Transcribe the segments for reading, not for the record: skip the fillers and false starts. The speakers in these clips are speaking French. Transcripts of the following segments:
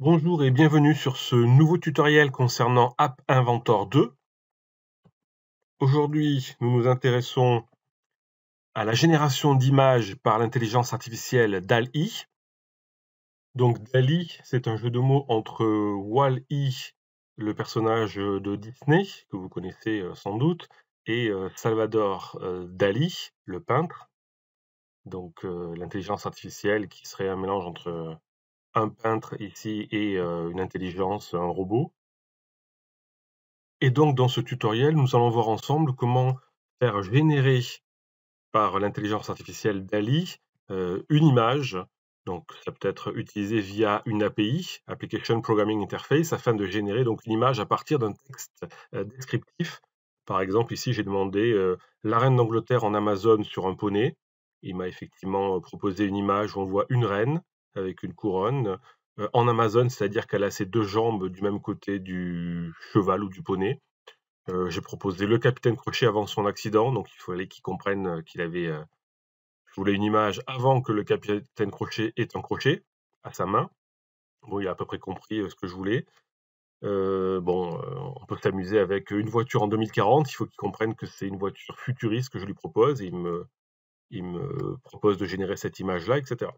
Bonjour et bienvenue sur ce nouveau tutoriel concernant App Inventor 2. Aujourd'hui, nous nous intéressons à la génération d'images par l'intelligence artificielle DALL-E. Donc DALL-E, c'est un jeu de mots entre Wall-E, le personnage de Disney, que vous connaissez sans doute, et Salvador Dali, le peintre. Donc l'intelligence artificielle qui serait un mélange entre un peintre ici et une intelligence, un robot. Et donc, dans ce tutoriel, nous allons voir ensemble comment faire générer par l'intelligence artificielle DALL-E une image. Donc, ça peut être utilisé via une API, Application Programming Interface, afin de générer donc une image à partir d'un texte descriptif. Par exemple, ici, j'ai demandé la reine d'Angleterre en Amazone sur un poney. Il m'a effectivement proposé une image où on voit une reine avec une couronne en Amazone, c'est-à-dire qu'elle a ses deux jambes du même côté du cheval ou du poney. J'ai proposé le capitaine Crochet avant son accident, donc il fallait qu'il comprenne qu'il avait. Je voulais une image avant que le capitaine Crochet ait un crochet à sa main. Bon, il a à peu près compris ce que je voulais. On peut s'amuser avec une voiture en 2040. Il faut qu'il comprenne que c'est une voiture futuriste que je lui propose. Et il me propose de générer cette image-là, etc.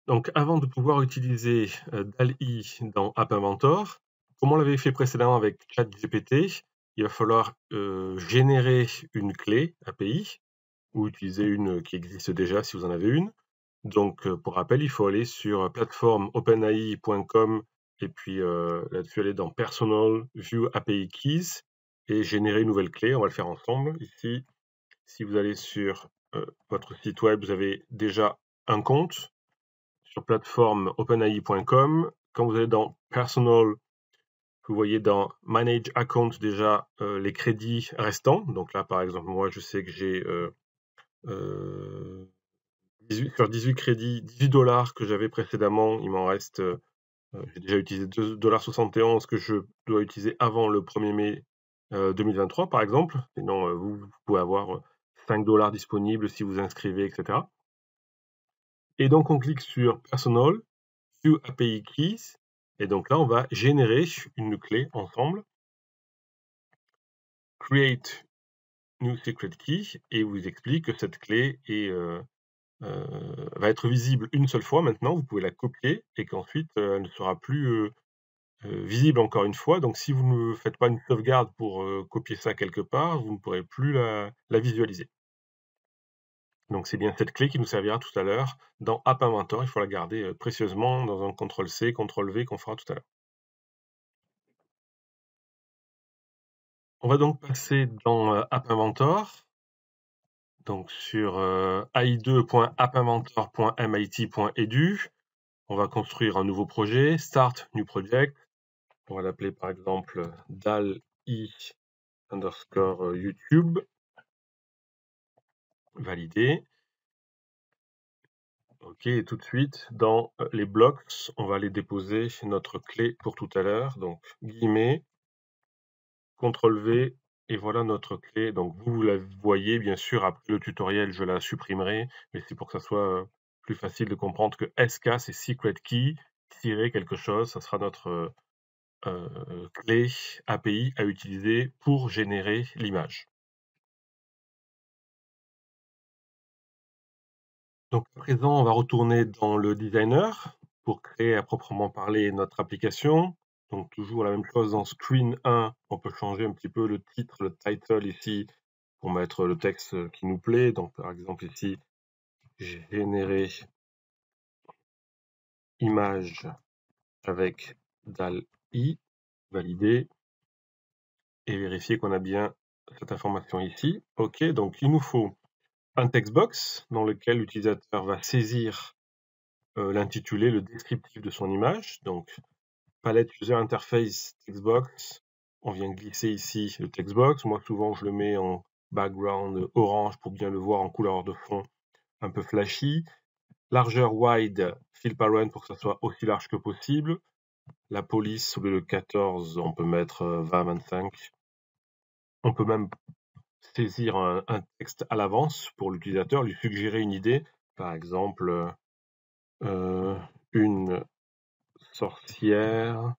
Donc, avant de pouvoir utiliser DALL-E dans App Inventor, comme on l'avait fait précédemment avec ChatGPT, il va falloir générer une clé API ou utiliser une qui existe déjà si vous en avez une. Donc, pour rappel, il faut aller sur plateforme openai.com et puis là-dessus aller dans Personal View API Keys et générer une nouvelle clé. On va le faire ensemble. Ici, si vous allez sur votre site web, vous avez déjà un compte sur plateforme openai.com. Quand vous allez dans Personal, vous voyez dans Manage Account déjà les crédits restants. Donc là, par exemple, moi, je sais que j'ai sur 18 crédits, 18 $ que j'avais précédemment. Il m'en reste, j'ai déjà utilisé 2,71 $ que je dois utiliser avant le 1er mai 2023, par exemple. Sinon, vous pouvez avoir 5 $ disponibles si vous inscrivez, etc. Et donc, on clique sur Personal, View API Keys. Et donc là, on va générer une clé ensemble. Create New Secret Key. Et vous explique que cette clé va être visible une seule fois maintenant. Vous pouvez la copier et qu'ensuite, elle ne sera plus visible encore une fois. Donc, si vous ne faites pas une sauvegarde pour copier ça quelque part, vous ne pourrez plus la visualiser. Donc, c'est bien cette clé qui nous servira tout à l'heure dans App Inventor. Il faut la garder précieusement dans un CTRL-C, CTRL-V qu'on fera tout à l'heure. On va donc passer dans App Inventor. Donc, sur ai2.appinventor.mit.edu, on va construire un nouveau projet, Start New Project. On va l'appeler par exemple DALL-E_YouTube. Valider. OK, et tout de suite, dans les blocks, on va aller déposer notre clé pour tout à l'heure. Donc, guillemets, CTRL-V, et voilà notre clé. Donc, vous la voyez, bien sûr, après le tutoriel, je la supprimerai, mais c'est pour que ça soit plus facile de comprendre que SK, c'est Secret Key, tirer quelque chose, ça sera notre clé API à utiliser pour générer l'image. Donc à présent, on va retourner dans le designer pour créer à proprement parler notre application. Donc toujours la même chose dans Screen 1, on peut changer un petit peu le titre, le title ici, pour mettre le texte qui nous plaît. Donc par exemple ici, générer image avec DALL-E, valider, et vérifier qu'on a bien cette information ici. OK, donc il nous faut un textbox dans lequel l'utilisateur va saisir l'intitulé, le descriptif de son image. Donc, palette User Interface Textbox. On vient glisser ici le textbox. Moi, souvent, je le mets en background orange pour bien le voir en couleur de fond un peu flashy. Largeur wide, fill parent pour que ça soit aussi large que possible. La police, au lieu de 14, on peut mettre 20-25. On peut même saisir un texte à l'avance pour l'utilisateur, lui suggérer une idée. par exemple, une sorcière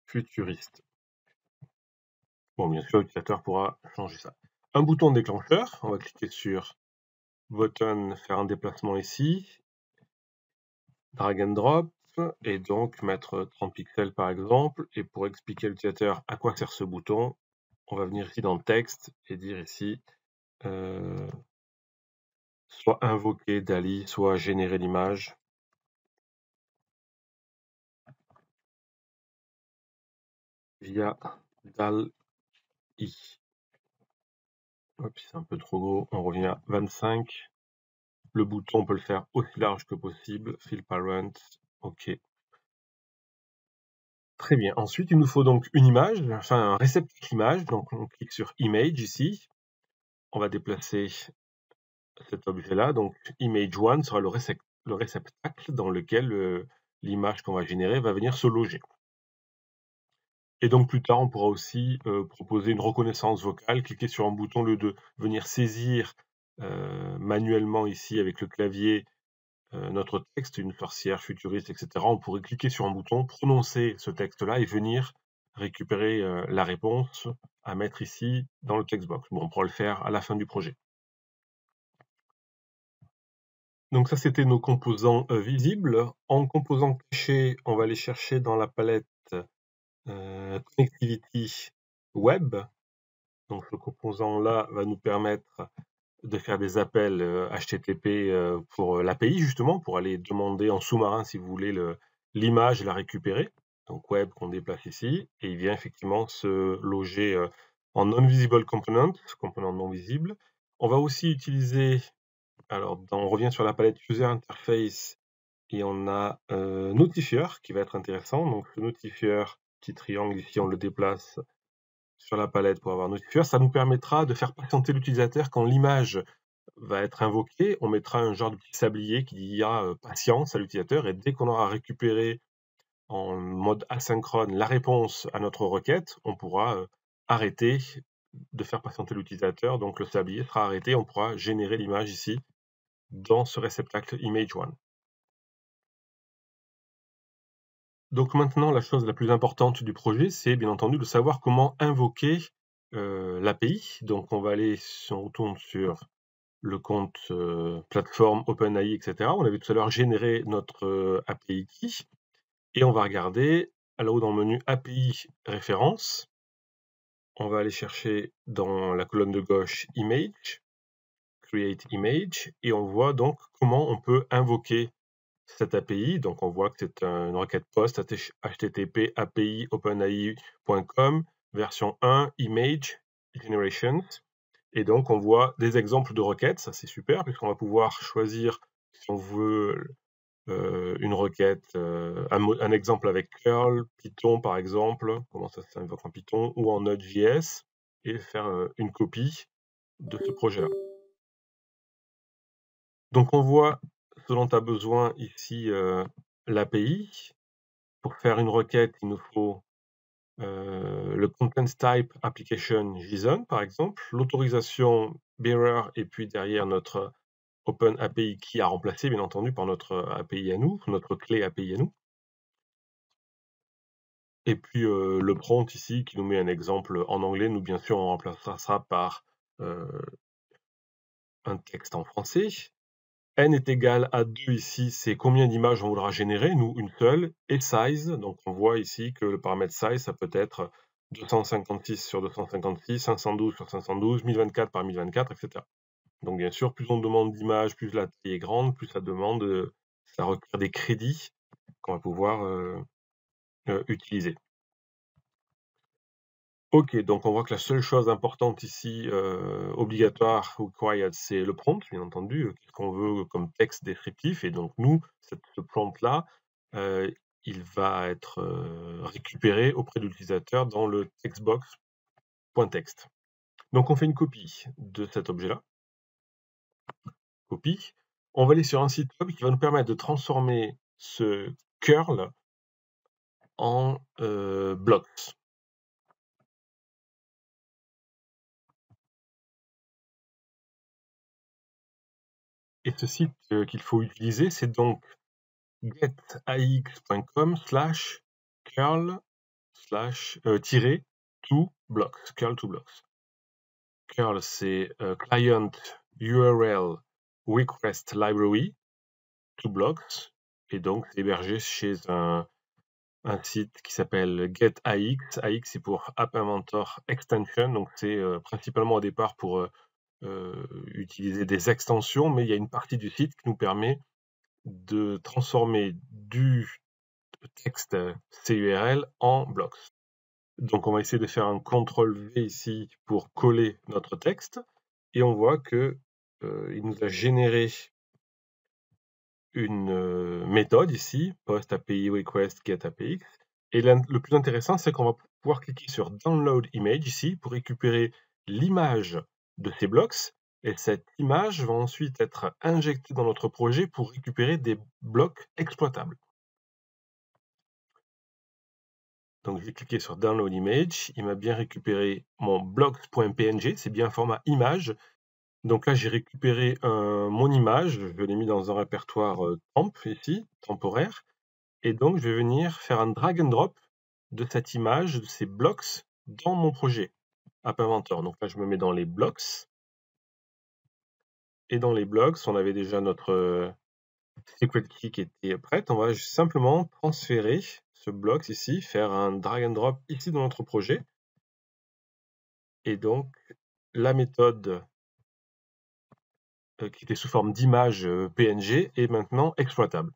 futuriste. Bon, bien sûr, l'utilisateur pourra changer ça. Un bouton déclencheur, on va cliquer sur button, faire un déplacement ici, drag and drop, et donc mettre 30 pixels par exemple. Et pour expliquer à l'utilisateur à quoi sert ce bouton, on va venir ici dans le texte et dire ici soit invoquer DALL-E, soit générer l'image. Via DALL-E. Hop, c'est un peu trop gros, on revient à 25. Le bouton, on peut le faire aussi large que possible. Fill Parent, OK. Très bien. Ensuite, il nous faut donc une image, enfin un réceptacle image. Donc on clique sur Image ici. On va déplacer cet objet-là. Donc Image 1 sera le réceptacle dans lequel l'image qu'on va générer va venir se loger. Et donc plus tard, on pourra aussi proposer une reconnaissance vocale, cliquer sur un bouton au lieu de venir saisir manuellement ici avec le clavier notre texte, une sorcière futuriste, etc. On pourrait cliquer sur un bouton, prononcer ce texte-là et venir récupérer la réponse à mettre ici dans le textbox. Bon, on pourra le faire à la fin du projet. Donc ça, c'était nos composants visibles. En composants cachés, on va aller chercher dans la palette Connectivity Web. Donc ce composant-là va nous permettre de faire des appels HTTP pour l'API, justement, pour aller demander en sous-marin, si vous voulez, l'image et la récupérer. Donc web qu'on déplace ici, et il vient effectivement se loger en non-visible component non visible. On va aussi utiliser, alors on revient sur la palette User Interface, et on a Notifier qui va être intéressant. Donc le Notifier, petit triangle ici, on le déplace sur la palette pour avoir Notifier. Ça nous permettra de faire patienter l'utilisateur quand l'image va être invoquée. On mettra un genre de petit sablier qui dira patience à l'utilisateur, et dès qu'on aura récupéré en mode asynchrone la réponse à notre requête, on pourra arrêter de faire patienter l'utilisateur. Donc le sablier sera arrêté, on pourra générer l'image ici dans ce réceptacle Image1. Donc maintenant, la chose la plus importante du projet, c'est bien entendu de savoir comment invoquer l'API. Donc on va aller, si on retourne sur le compte plateforme OpenAI, etc. On avait tout à l'heure généré notre API key, et on va regarder là-haut dans le menu API référence. On va aller chercher dans la colonne de gauche Image, Create Image, et on voit donc comment on peut invoquer cette API. Donc on voit que c'est une requête POST HTTP API OpenAI.com version 1 Image Generations. Et donc on voit des exemples de requêtes, ça c'est super, puisqu'on va pouvoir choisir si on veut une requête, un exemple avec curl, Python par exemple, comment ça s'invoque en Python, ou en Node.js, et faire une copie de ce projet-là. Donc on voit ce dont a besoin ici l'API. Pour faire une requête, il nous faut le content type application JSON par exemple, l'autorisation bearer, et puis derrière notre Open API qui a remplacé bien entendu par notre API à nous, notre clé API à nous. Et puis le prompt ici qui nous met un exemple en anglais. Nous bien sûr on remplacera ça par un texte en français. N est égal à 2 ici, c'est combien d'images on voudra générer, nous une seule, et size, donc on voit ici que le paramètre size, ça peut être 256 sur 256, 512 sur 512, 1024 par 1024, etc. Donc bien sûr, plus on demande d'images, plus la taille est grande, plus ça demande, ça requiert des crédits qu'on va pouvoir utiliser. Ok, donc on voit que la seule chose importante ici, obligatoire, required, c'est le prompt, bien entendu, qu'est-ce qu'on veut comme texte descriptif. Et donc nous, ce prompt-là, il va être récupéré auprès de l'utilisateur dans le textbox.text. Donc on fait une copie de cet objet-là. Copie. On va aller sur un site web qui va nous permettre de transformer ce curl en blocks. Et ce site qu'il faut utiliser, c'est donc getax.com/curl/-to-blocks, curl-to-blocks. Curl, c'est Client URL Request Library to Blocks, et donc c'est hébergé chez un site qui s'appelle GetAX. AX, c'est pour App Inventor Extension, donc c'est principalement au départ pour utiliser des extensions, mais il y a une partie du site qui nous permet de transformer du texte CURL en blocks. Donc on va essayer de faire un CTRL-V ici pour coller notre texte, et on voit que il nous a généré une méthode ici, post API request get APX, et le plus intéressant, c'est qu'on va pouvoir cliquer sur download image ici pour récupérer l'image de ces blocks, et cette image va ensuite être injectée dans notre projet pour récupérer des blocs exploitables. Donc j'ai cliqué sur download image, il m'a bien récupéré mon blocks.png, c'est bien un format image. Donc là j'ai récupéré mon image, je l'ai mis dans un répertoire temp ici, temporaire, et donc je vais venir faire un drag and drop de cette image, de ces blocks, dans mon projet App Inventor. Donc là je me mets dans les blocks, et dans les blocks on avait déjà notre secret key qui était prête. On va simplement transférer ce bloc ici, faire un drag and drop ici dans notre projet, et donc la méthode qui était sous forme d'image PNG est maintenant exploitable.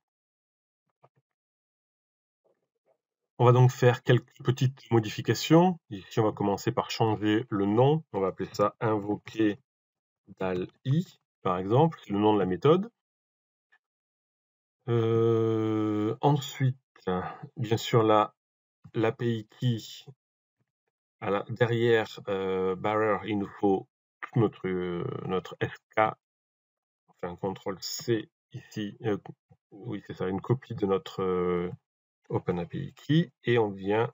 On va donc faire quelques petites modifications. Ici, on va commencer par changer le nom. On va appeler ça invoquer DALL-I, par exemple, c'est le nom de la méthode. Ensuite, bien sûr, là, l'API key, derrière barrier, il nous faut notre SK, enfin CTRL-C ici, oui c'est ça, une copie de notre OpenAPI key, et on vient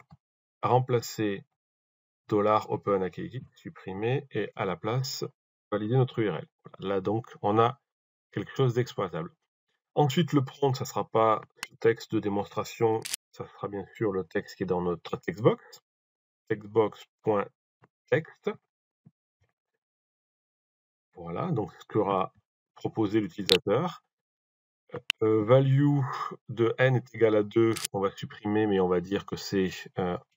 remplacer $OpenAPI key, supprimer, et à la place valider notre URL. Là donc on a quelque chose d'exploitable. Ensuite le prompt, ça ne sera pas le texte de démonstration, ça sera bien sûr le texte qui est dans notre textbox, textbox.text. Voilà, donc ce qu'aura proposé l'utilisateur. Value de n est égal à 2, on va supprimer, mais on va dire que c'est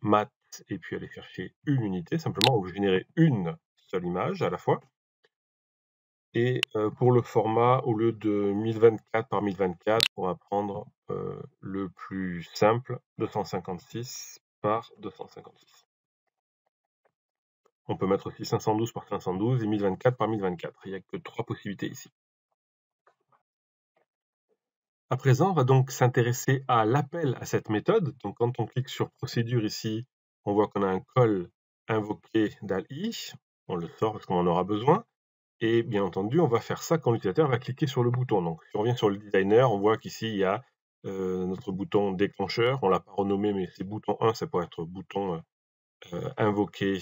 math, et puis aller chercher une unité, simplement, on veut générer une seule image à la fois. Et pour le format, au lieu de 1024 par 1024, on va prendre le plus simple, 256 par 256. On peut mettre aussi 512 par 512 et 1024 par 1024. Il n'y a que 3 possibilités ici. À présent, on va donc s'intéresser à l'appel à cette méthode. Donc, quand on clique sur procédure ici, on voit qu'on a un call invoqué DALL-I. On le sort parce qu'on en aura besoin. Et bien entendu, on va faire ça quand l'utilisateur va cliquer sur le bouton. Donc, si on revient sur le designer, on voit qu'ici, il y a notre bouton déclencheur. On ne l'a pas renommé, mais c'est bouton 1, ça pourrait être bouton invoqué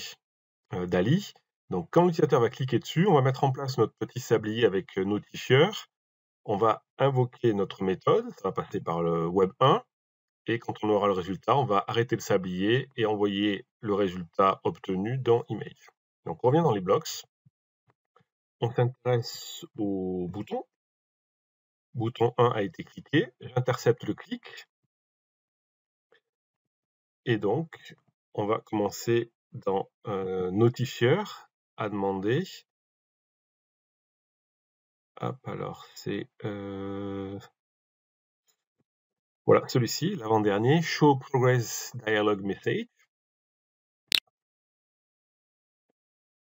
DALL-I. Donc, quand l'utilisateur va cliquer dessus, on va mettre en place notre petit sablier avec notifieur. On va invoquer notre méthode, ça va passer par le web 1, et quand on aura le résultat, on va arrêter le sablier et envoyer le résultat obtenu dans Image. Donc on revient dans les blocks, on s'intéresse au bouton. Bouton 1 a été cliqué, j'intercepte le clic, et donc on va commencer dans notifieur à demander. Hop, alors c'est voilà, celui-ci, l'avant-dernier, Show Progress Dialog Message.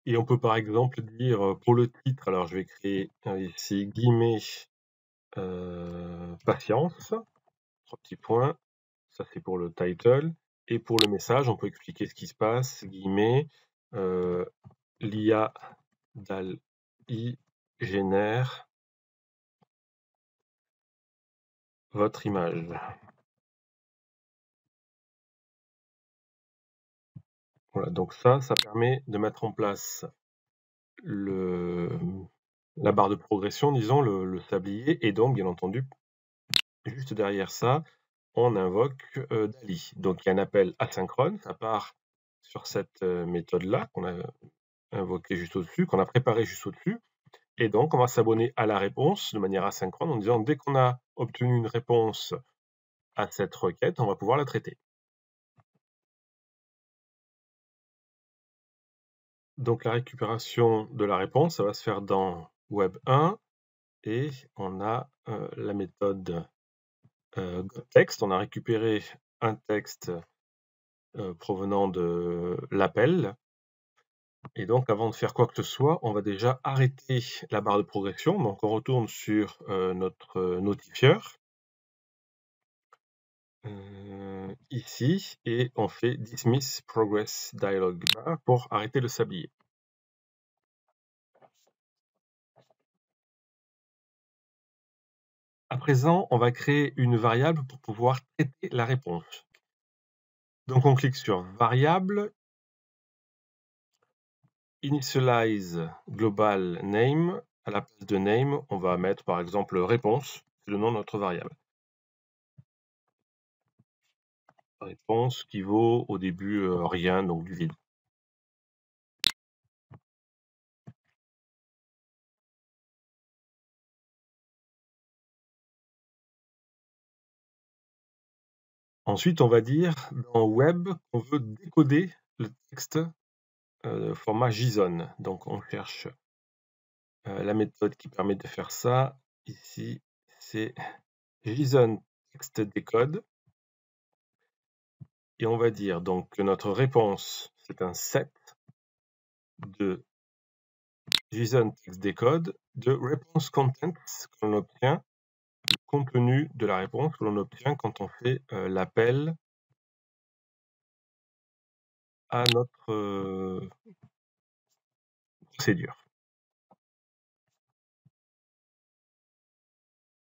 Et on peut par exemple dire pour le titre, alors je vais créer ici guillemets patience, 3 petits points, ça c'est pour le title. Et pour le message, on peut expliquer ce qui se passe, guillemets, l'IA DALL-I génère votre image. Voilà, donc ça permet de mettre en place la barre de progression, disons, le sablier, et donc, bien entendu, juste derrière ça, on invoque DALL-E. Donc, il y a un appel asynchrone, ça part sur cette méthode-là qu'on a invoquée juste au-dessus, qu'on a préparée juste au-dessus, et donc, on va s'abonner à la réponse de manière asynchrone en disant, dès qu'on a obtenu une réponse à cette requête, on va pouvoir la traiter. Donc, la récupération de la réponse, ça va se faire dans Web 1, et on a la méthode getText. On a récupéré un texte provenant de l'appel. Et donc, avant de faire quoi que ce soit, on va déjà arrêter la barre de progression. Donc, on retourne sur notre notifieur, ici, et on fait Dismiss Progress Dialog Bar pour arrêter le sablier. À présent, on va créer une variable pour pouvoir traiter la réponse. Donc, on clique sur Variable, Initialize Global Name. À la place de name, on va mettre par exemple réponse, c'est le nom de notre variable. Réponse qui vaut au début rien, donc du vide. Ensuite, on va dire dans Web qu'on veut décoder le texte format JSON. Donc, on cherche la méthode qui permet de faire ça. Ici, c'est JSON Text Decode. Et on va dire donc que notre réponse, c'est un set de JSON Text Decode de Response Contents que l'on obtient, le contenu de la réponse que l'on obtient quand on fait l'appel à notre procédure.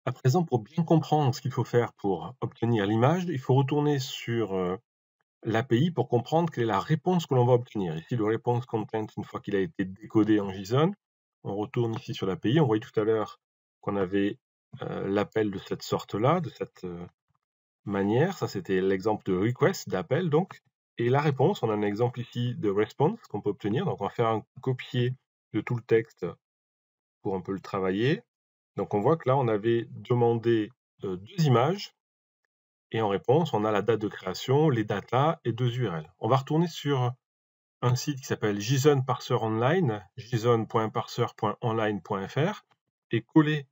À présent, pour bien comprendre ce qu'il faut faire pour obtenir l'image, il faut retourner sur l'API pour comprendre quelle est la réponse que l'on va obtenir. Ici, le response content, une fois qu'il a été décodé en JSON, on retourne ici sur l'API. On voyait tout à l'heure qu'on avait l'appel de cette sorte-là, de cette manière. Ça, c'était l'exemple de request, d'appel, donc. Et la réponse, on a un exemple ici de response qu'on peut obtenir. Donc, on va faire un copier de tout le texte pour un peu le travailler. Donc, on voit que là, on avait demandé 2 images. Et en réponse, on a la date de création, les datas et 2 URL. On va retourner sur un site qui s'appelle JSON Parser Online, json.parser.online.fr, et coller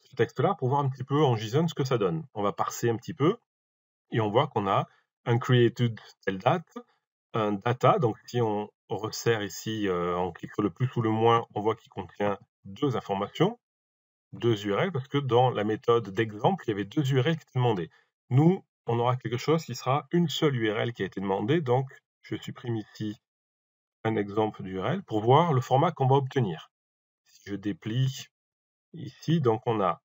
ce texte-là pour voir un petit peu en JSON ce que ça donne. On va parser un petit peu, et on voit qu'on a un created telle date, un data, donc si on resserre ici, on clique sur le plus ou le moins, on voit qu'il contient 2 informations, 2 URL, parce que dans la méthode d'exemple, il y avait 2 URL qui étaient demandées. Nous, on aura quelque chose qui sera une seule URL qui a été demandée, donc je supprime ici un exemple d'URL pour voir le format qu'on va obtenir. Si je déplie ici, donc on a,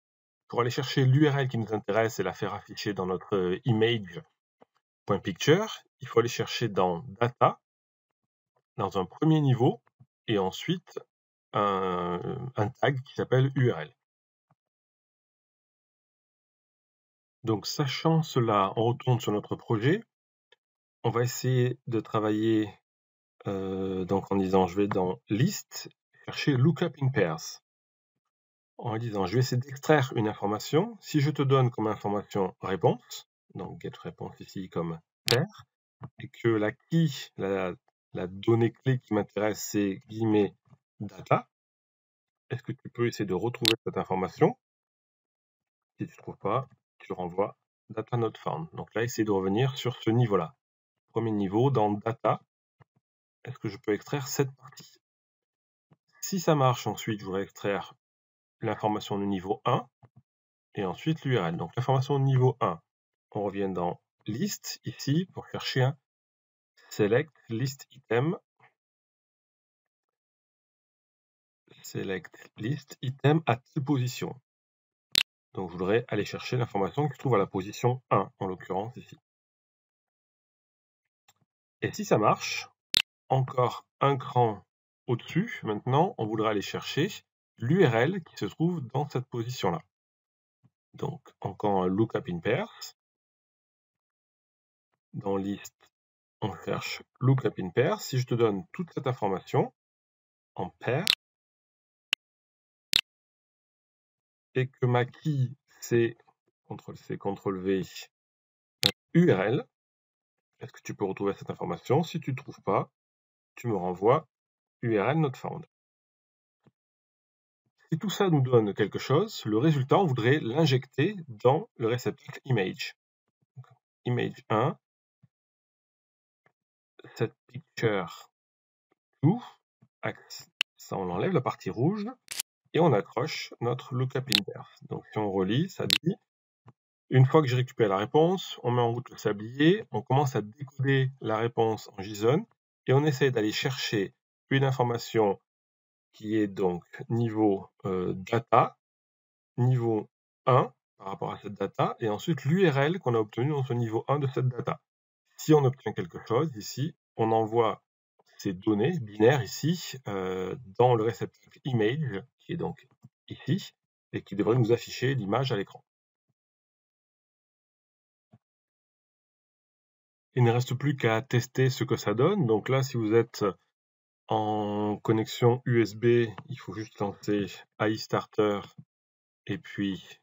pour aller chercher l'URL qui nous intéresse et la faire afficher dans notre image.picture, il faut aller chercher dans Data, dans un premier niveau, et ensuite un tag qui s'appelle URL. Donc, sachant cela, on retourne sur notre projet. On va essayer de travailler donc en disant je vais dans List, chercher Lookup in Pairs. En disant je vais essayer d'extraire une information. Si je te donne comme information réponse, donc get réponse ici comme pair, et que la key, la donnée clé qui m'intéresse, c'est guillemets data, est-ce que tu peux essayer de retrouver cette information? Si tu ne trouves pas, tu renvoies data not found. Donc là, essayer de revenir sur ce niveau-là. Premier niveau, dans data, est-ce que je peux extraire cette partie? Si ça marche, ensuite, je voudrais extraire l'information du niveau 1 et ensuite l'URL. Donc l'information du niveau 1, on revient dans list ici pour chercher un select list item. Select list item à telle position. Donc je voudrais aller chercher l'information qui se trouve à la position 1, en l'occurrence ici. Et si ça marche, encore un cran au-dessus, maintenant on voudra aller chercher l'URL qui se trouve dans cette position-là. Donc, encore un lookup in pairs. Dans list, on cherche lookup in pairs. Si je te donne toute cette information en pair et que ma key c'est CTRL-C, CTRL-V, URL, est-ce que tu peux retrouver cette information? Si tu ne trouves pas, tu me renvoies URL not found. Si tout ça nous donne quelque chose, le résultat, on voudrait l'injecter dans le réceptacle image. Donc, image 1, cette picture to, axe, ça on enlève la partie rouge, et on accroche notre lookup in pairs. Donc si on relit, ça dit, une fois que j'ai récupéré la réponse, on met en route le sablier, on commence à décoder la réponse en JSON, et on essaie d'aller chercher une information qui est donc niveau data, niveau 1 par rapport à cette data, et ensuite l'URL qu'on a obtenu dans ce niveau 1 de cette data. Si on obtient quelque chose, ici, on envoie ces données binaires ici dans le réceptacle image, qui est donc ici, et qui devrait nous afficher l'image à l'écran. Il ne reste plus qu'à tester ce que ça donne. Donc là, si vous êtes en connexion USB, il faut juste lancer AI Starter et puis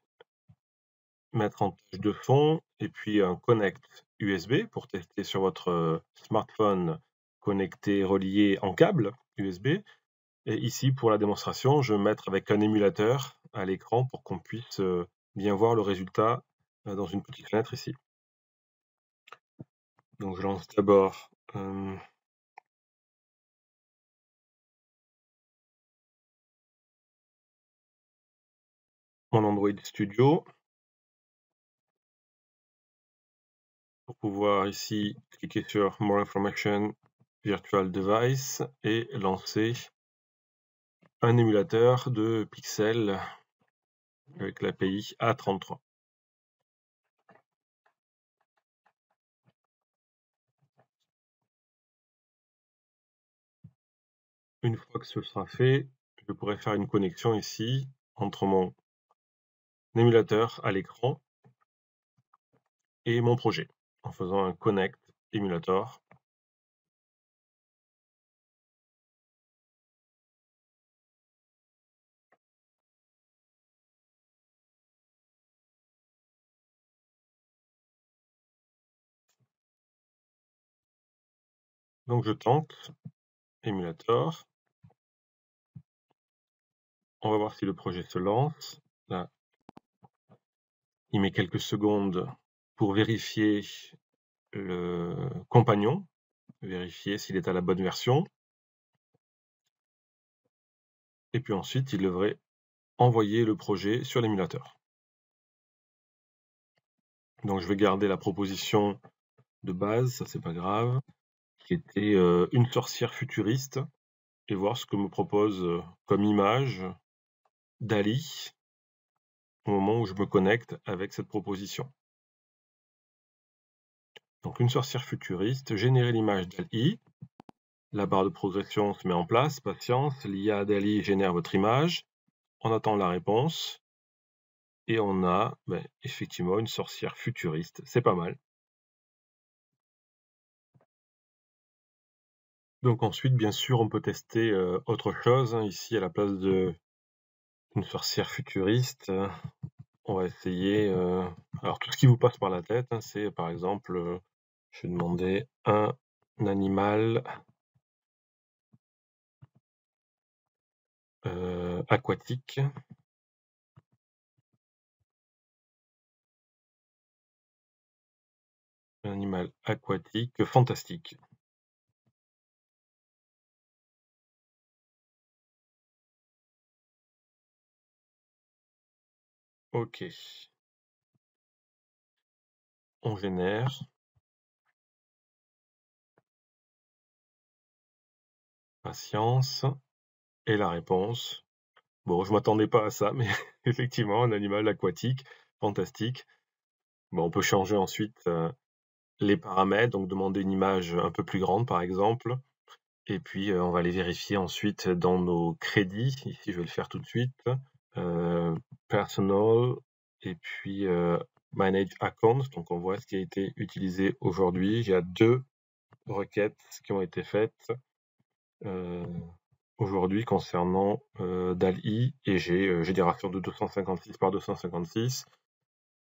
mettre en tâche de fond et puis un connect USB pour tester sur votre smartphone connecté, relié en câble USB. Et ici, pour la démonstration, je vais mettre avec un émulateur à l'écran pour qu'on puisse bien voir le résultat dans une petite fenêtre ici. Donc je lance d'abord mon Android Studio pour pouvoir ici cliquer sur More Information, Virtual Device et lancer un émulateur de Pixel avec l'API A33. Une fois que ce sera fait, je pourrai faire une connexion ici entre mon émulateur à l'écran et mon projet en faisant un connect emulator. Donc je tente emulator. On va voir si le projet se lance. Là, il met quelques secondes pour vérifier le compagnon, vérifier s'il est à la bonne version. Et puis ensuite, il devrait envoyer le projet sur l'émulateur. Donc je vais garder la proposition de base, ça c'est pas grave, qui était une sorcière futuriste, et voir ce que me propose comme image DALL-E au moment où je me connecte avec cette proposition. Donc une sorcière futuriste, générer l'image DALL-E, la barre de progression se met en place, patience, l'IA DALL-E génère votre image, on attend la réponse, et on a effectivement une sorcière futuriste, c'est pas mal. Donc ensuite, bien sûr, on peut tester autre chose, hein. Ici, à la place d'une sorcière futuriste, on va essayer... alors tout ce qui vous passe par la tête, hein, c'est par exemple, je vais demander un animal aquatique. Un animal aquatique fantastique. Ok. On génère. Patience. Et la réponse. Bon, je m'attendais pas à ça, mais effectivement, un animal aquatique fantastique. Bon, on peut changer ensuite les paramètres, donc demander une image un peu plus grande, par exemple. Et puis, on va les vérifier ensuite dans nos crédits. Ici, je vais le faire tout de suite. Personal et puis Manage Account. Donc, on voit ce qui a été utilisé aujourd'hui. Il y a 2 requêtes qui ont été faites aujourd'hui concernant DALL-E et j'ai des ratios de 256 par 256.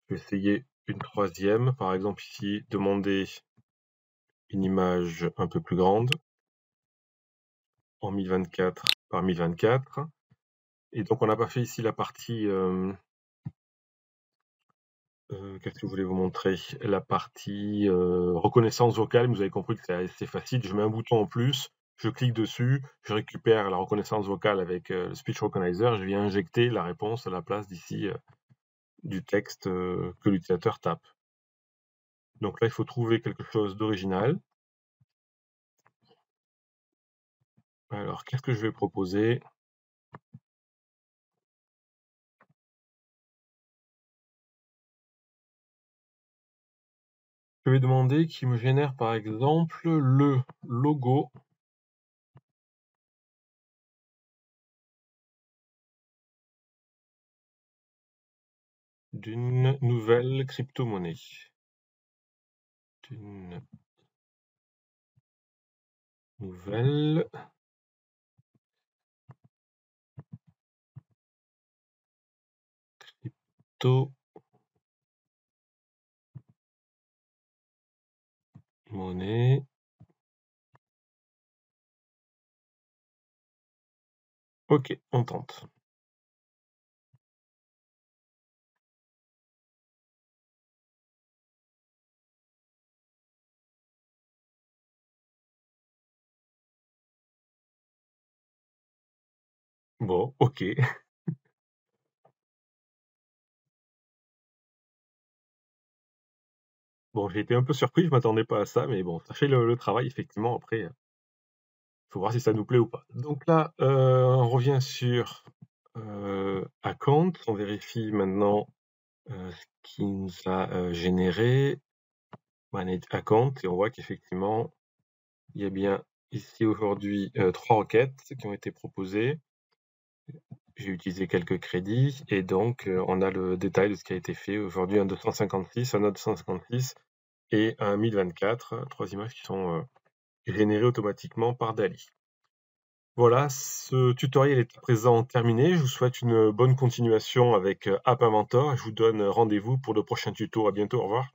Je vais essayer une 3e. Par exemple, ici, demander une image un peu plus grande en 1024 par 1024. Et donc, on n'a pas fait ici la partie... qu'est-ce que je voulais vous montrer? La partie reconnaissance vocale. Vous avez compris que c'est assez facile. Je mets un bouton en plus, je clique dessus, je récupère la reconnaissance vocale avec le Speech Recognizer. Je viens injecter la réponse à la place d'ici du texte que l'utilisateur tape. Donc là, il faut trouver quelque chose d'original. Alors, qu'est-ce que je vais proposer? Je vais demander qu'il me génère par exemple le logo d'une nouvelle crypto-monnaie. D'une nouvelle crypto-monnaie. Ok, on tente. Bon, ok. Bon, j'ai été un peu surpris, je m'attendais pas à ça, mais bon, ça fait le travail, effectivement. Après, faut voir si ça nous plaît ou pas. Donc là, on revient sur Account. On vérifie maintenant ce qui nous a généré. Manage Account. Et on voit qu'effectivement, il y a bien ici aujourd'hui 3 requêtes qui ont été proposées. J'ai utilisé quelques crédits et donc on a le détail de ce qui a été fait aujourd'hui, un 256, un autre 256 et un 1024, 3 images qui sont générées automatiquement par DALL-E. Voilà, ce tutoriel est à présent terminé. Je vous souhaite une bonne continuation avec App Inventor. Je vous donne rendez-vous pour le prochain tuto. À bientôt, au revoir.